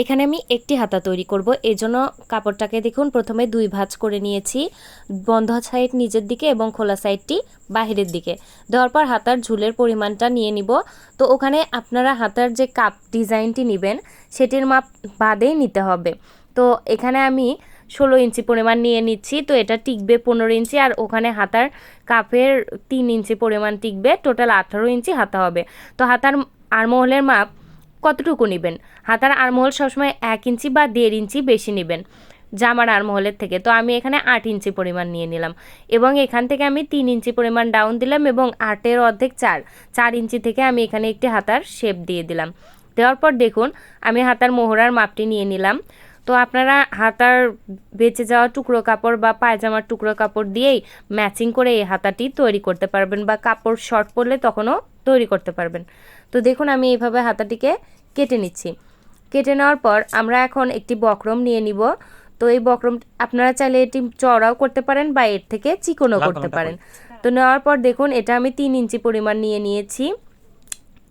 এখানে আমি একটি হাতা তৈরি করব। এই জন্য কাপড়টাকে দেখুন প্রথমে 2 ভাঁজ করে নিয়েছি, বন্ধ সাইড নিচের দিকে এবং খোলা সাইডটি বাহিরের দিকে। দেওয়ার পর হাতার ঝুলের পরিমাণটা নিয়ে নিব। তো ওখানে আপনারা হাতার যে কাপ ডিজাইনটি নেবেন সেটির মাপ বাদেই নিতে হবে। তো এখানে আমি 16 ইঞ্চি পরিমাণ নিয়ে নিচ্ছি। তো এটা টিকবে 15 ইঞ্চি, আর ওখানে হাতার কাপের 3 ইঞ্চি পরিমাণ টিকবে, টোটাল 18 ইঞ্চি হাতা হবে। তো হাতার আরমহলের মাপ কতটুকু নেবেন? হাতার আরমহল সবসময় 1 ইঞ্চি বা 1.5 ইঞ্চি বেশি নেবেন জামার আরমহলের থেকে। তো আমি এখানে 8 ইঞ্চি পরিমাণ নিয়ে নিলাম এবং এখান থেকে আমি 3 ইঞ্চি পরিমাণ ডাউন দিলাম এবং 8-এর অর্ধেক 4 ইঞ্চি থেকে আমি এখানে একটি হাতার শেপ দিয়ে দিলাম। দেওয়ার পর দেখুন আমি হাতার মোহরার মাপটি নিয়ে নিলাম। তো আপনারা হাতার বেঁচে যাওয়া টুকরো কাপড় বা পায়জামার টুকরো কাপড় দিয়েই ম্যাচিং করে এই হাতাটি তৈরি করতে পারবেন, বা কাপড় শর্ট পরলে তখনও তৈরি করতে পারবেন। তো দেখুন আমি এইভাবে হাতাটিকে কেটে নিচ্ছি। কেটে নেওয়ার পর আমরা এখন একটি বক্রম নিয়ে নিব। তো এই বক্রম আপনারা চাইলে এটি চওড়াও করতে পারেন বা এর থেকে চিকনও করতে পারেন। তো নেওয়ার পর দেখুন এটা আমি 3 ইঞ্চি পরিমাণ নিয়ে নিয়েছি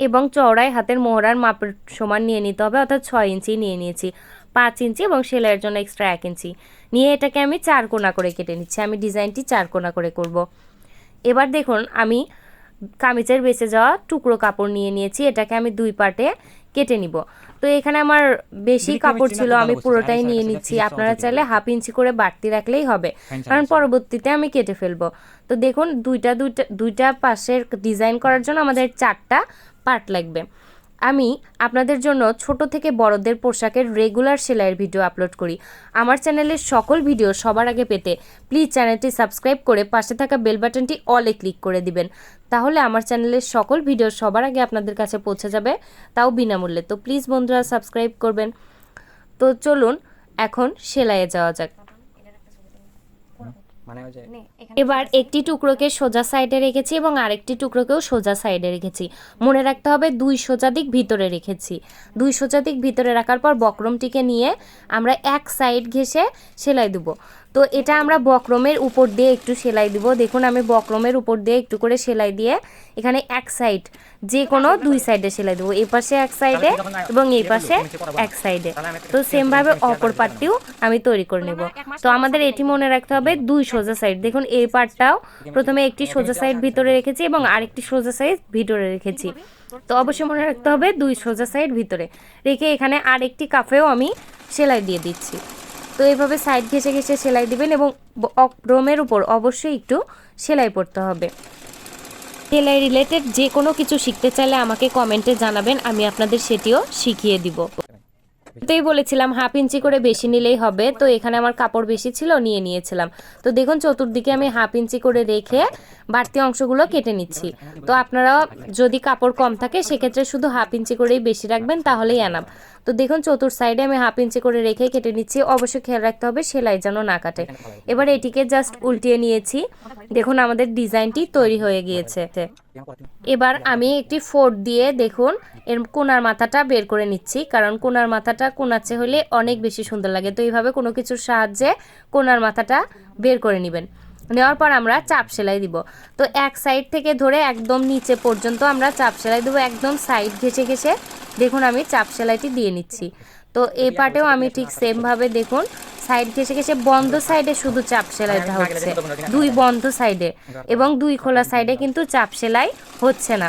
এবং চওড়ায় হাতের মোহরার মাপের সমান নিয়ে নিতে হবে, অর্থাৎ 6 ইঞ্চি নিয়ে নিয়েছি, 5 ইঞ্চি এবং সেলাইয়ের জন্য এক্সট্রা 1 ইঞ্চি নিয়ে এটাকে আমি 4 কোণা করে কেটে নিচ্ছি। আমি ডিজাইনটি 4 কোণা করে করব। এবার দেখুন আমি কামিজের বেঁচে যাওয়া টুকরো কাপড় নিয়ে নিয়েছি, এটাকে আমি 2 পার্টে কেটে নিব। তো এখানে আমার বেশি কাপড় ছিল, আমি পুরোটাই নিয়ে নিচ্ছি। আপনারা চাইলে 1/2 ইঞ্চি করে বাড়তি রাখলেই হবে, কারণ পরবর্তীতে আমি কেটে ফেলবো। তো দেখুন দুইটা পাশের ডিজাইন করার জন্য আমাদের 4টা পার্ট লাগবে। আমি আপনাদের জন্য ছোট থেকে বড়দের পোশাকের রেগুলার সেলাইয়ের ভিডিও আপলোড করি। আমার চ্যানেলের সকল ভিডিও সবার আগে পেতে প্লিজ চ্যানেলটি সাবস্ক্রাইব করে পাশে থাকা বেল বাটনটি অলে ক্লিক করে দিবেন। তাহলে আমার চ্যানেলের সকল ভিডিও সবার আগে আপনাদের কাছে পৌঁছে যাবে, তাও বিনামূল্যে। তো প্লিজ বন্ধুরা সাবস্ক্রাইব করবেন। তো চলুন এখন সেলাইয়ে যাওয়া যাক। এবার একটি টুকরোকে সোজা সাইডে রেখেছি এবং আরেকটি টুকরোকেও সোজা সাইডে রেখেছি। মনে রাখতে হবে 2 সোজা দিক ভিতরে রেখেছি। 2 সোজা দিক ভিতরে রাখার পর বক্রমটিকে নিয়ে আমরা এক সাইড ঘেঁষে সেলাই দেব। তো এটা আমরা বক্রমের উপর দিয়ে একটু সেলাই দিব। দেখুন আমি বক্রমের উপর দিয়ে একটু করে সেলাই দিয়ে এখানে এক সাইড, যে কোনো 2 সাইডে সেলাই দেবো, এই পাশে এক সাইডে এবং এই পাশে এক সাইডে। তো সেমভাবে অপর পার্টটিও আমি তৈরি করে নেব। তো আমাদের এটি মনে রাখতে হবে 2 সোজা সাইড। দেখুন এই পার্টটাও প্রথমে একটি সোজা সাইড ভিতরে রেখেছি এবং আরেকটি সোজা সাইড ভিতরে রেখেছি। তো অবশ্যই মনে রাখতে হবে 2 সোজা সাইড ভিতরে রেখে এখানে আরেকটি কাফেও আমি সেলাই দিয়ে দিচ্ছি। তো এইভাবে সাইড ঘেঁষে ঘেঁষে সেলাই দিবেন এবং বক্রমের উপর অবশ্যই একটু সেলাই পড়তে হবে। সেলাই রিলেটেড যে কোনো কিছু শিখতে চাইলে আমাকে কমেন্টে জানাবেন, আমি আপনাদের সেটিও শিখিয়ে দিব। তাই বলেছিলাম 1/2 ইঞ্চি করে বেশি নিলেই হবে। তো এখানে আমার কাপড় বেশি ছিল, নিয়ে নিয়েছিলাম। তো দেখুন চতুর্দিকে আমি 1/2 ইঞ্চি করে রেখে বাড়তি অংশগুলো কেটে নিচ্ছি। তো আপনারা যদি কাপড় কম থাকে সেক্ষেত্রে শুধু 1/2 ইঞ্চি করেই বেশি রাখবেন, তাহলেই আনাম। তো দেখুন চতুর সাইডে আমি 1/2 ইঞ্চি করে রেখে কেটে নিচ্ছি। অবশ্যই খেয়াল রাখতে হবে সেলাই যেন না কাটে। এবার এটিকে জাস্ট উল্টিয়ে নিয়েছি। দেখুন আমাদের ডিজাইনটি তৈরি হয়ে গিয়েছে। এবার আমি একটি ফোর্ক দিয়ে দেখুন এর কোনার মাথাটা বের করে নিচ্ছি, কারণ কোনার মাথাটা কোনাচে হলে অনেক বেশি সুন্দর লাগে। তো এইভাবে কোনো কিছুর সাহায্যে কোনার মাথাটা বের করে নেবেন। নেওয়ার পর আমরা চাপ সেলাই দিব। তো এক সাইড থেকে ধরে একদম নিচে পর্যন্ত আমরা চাপ সেলাই দেবো, একদম সাইড ঘেঁষে ঘেঁষে দেখুন আমি চাপ সেলাইটি দিয়ে নিচ্ছি। তো এই পার্টেও আমি ঠিক সেমভাবে দেখুন সাইড ঘেঁষে ঘেঁষে বন্ধ সাইডে শুধু চাপ সেলাইটা হচ্ছে, 2 বন্ধ সাইডে এবং 2 খোলা সাইডে কিন্তু চাপ সেলাই হচ্ছে না।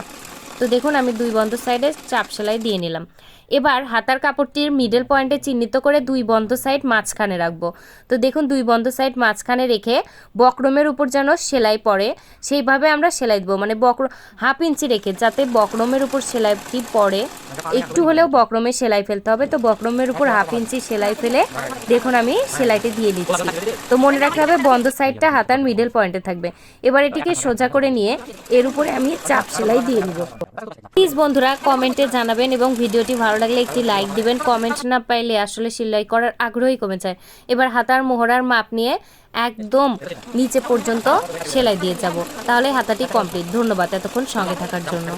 তো দেখুন আমি 2 বন্ধ সাইডে চাপ সেলাই দিয়ে নিলাম। এবার হাতার কাপড়টির মিডল পয়েন্টে চিহ্নিত করে 2 বন্ধ সাইড মাঝখানে রাখবো। তো দেখুন 2 বন্ধ সাইড মাঝখানে রেখে বক্রমের উপর যেন সেলাই পড়ে সেইভাবে আমরা সেলাই দেবো, মানে 1/2 ইঞ্চি রেখে যাতে বক্রমের উপর সেলাইটি পড়ে। একটু হলেও বক্রমে সেলাই ফেলতে হবে। তো বক্রমের উপর 1/2 ইঞ্চি সেলাই ফেলে দেখুন আমি সেলাইটি দিয়ে দিচ্ছি। তো মনে রাখতে হবে বন্ধ সাইডটা হাতার মিডল পয়েন্টে থাকবে। এবার এটিকে সোজা করে নিয়ে এর উপরে আমি চাপ সেলাই দিয়ে দিব। প্লিজ বন্ধুরা কমেন্টে জানাবেন এবং ভিডিওটি ভালো লাগলে একটি লাইক দিবেন। কমেন্ট না পাইলে আসলে সেলাই করার আগ্রহই কমে যায়। এবার হাতার মোহরার মাপ নিয়ে একদম নিচে পর্যন্ত সেলাই দিয়ে যাব, তাহলে হাতাটি কমপ্লিট। ধন্যবাদ এতক্ষণ সঙ্গে থাকার জন্য।